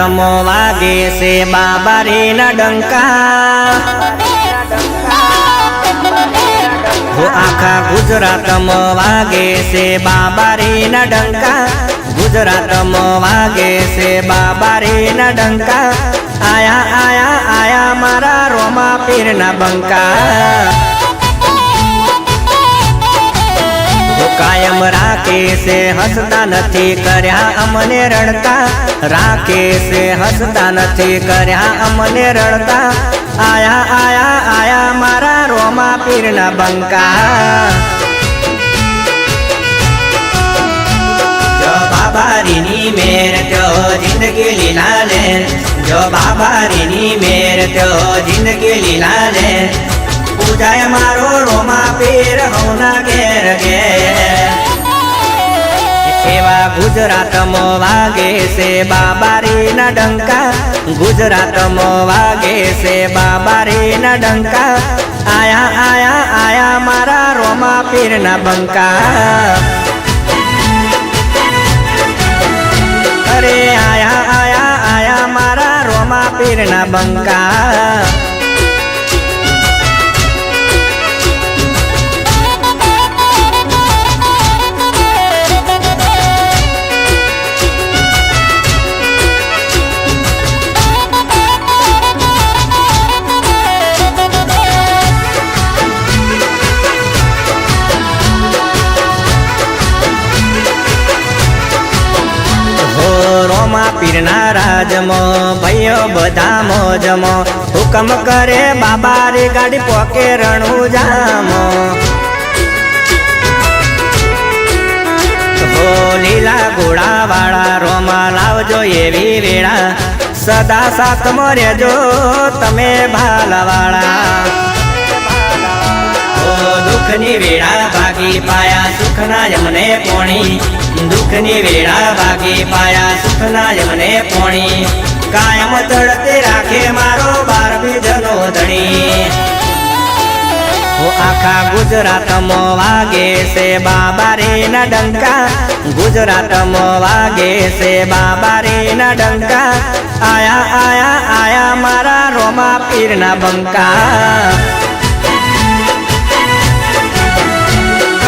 ગુજરાતમાં વાગે છે બાબારીના ડંકા, હો આખા ગુજરાતમાં વાગે છે બાબારીના ડંકા, ગુજરાતમાં વાગે છે બાબારીના ડંકા। આયા આયા આયા મારા રોમા પીરના બંકા, કાયમ રાખે છે હસતા નથી કર્યા અમને રડતા, રાખે છે હસતા નથી કર્યા અમને રડતા। આયા આયા આયા મારા રોમા પીરના બંકા, જો બાબારીની મેર તો જિંદગી લીલા લે, જો બાબારીની મેર તો જિંદગી લીલા લે। પૂજાય મારો રોમા પીર હોના ઘેર ઘેર, એવા ગુજરાતમાં વાગે છે બાબારીના ડંકા, ગુજરાતમાં વાગે છે બાબારીના ડંકા। આયા આયા આયા મારા રોમા પીરના બંકા, અરે આયા આયા આયા મારા રોમા પીરના બંકા। રોમા પીરના રાજમાં ભાઈઓ બધા મોજમાં, હુકમ કરે બાબારી ગાડી પોકે રણું જામો। હો લીલા ઘોડા વાળા રોમા લાવજો એવી વેળા, સદા સાથમાં રહેજો તમે ભાલાવાળા। દુઃખની વેળા ભાગી પાયા સુખના યમને પોણી, દુઃખની વેળા ભાગી પાયા સુખના યમને પોણી। કાયમ તળતે રાખે મારો 12 બીજનો ધણી, હો આખા ગુજરાતમાં વાગે છે બાબારીના ડંકા, ગુજરાતમાં વાગે છે બાબારીના ડંકા। આયા આયા આયા મારા રોમા પીરના બંકા,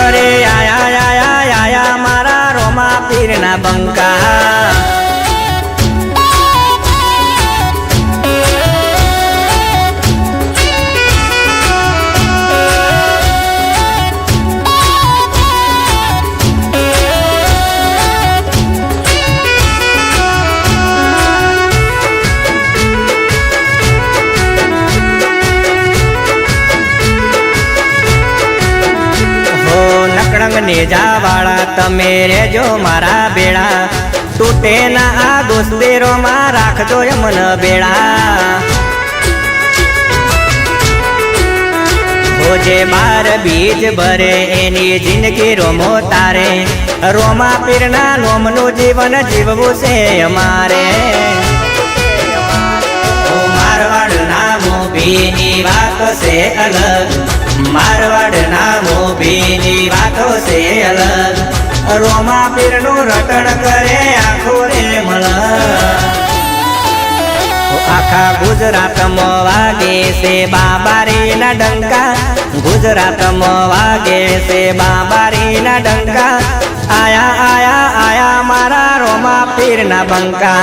અરે આયા આયા આયા મારા રોમા પીરના બંકા। નેજા વાળા તમે રેજો મારા બેડા, તૂટે ના આ દોસ્તેરો માં રાખજો મન બેડા। જે 12 બીજ ભરે એની જિંદગી રોમો તારે, રોમા પીરના નોમનું જીવન જીવવું છે અમારે। મારવાડના મોભીની વાત છે અલગ, મારવાડના મોભીની વાતો છે અલગ, રોમા પીરનું રટણ કરે આખો રે મળ। આખા ગુજરાતમાં વાગે છે બાબારીના ડંકા, ગુજરાતમાં વાગે છે બાબારીના ડંકા। આયા આયા આયા મારા રોમા પીરના બંકા,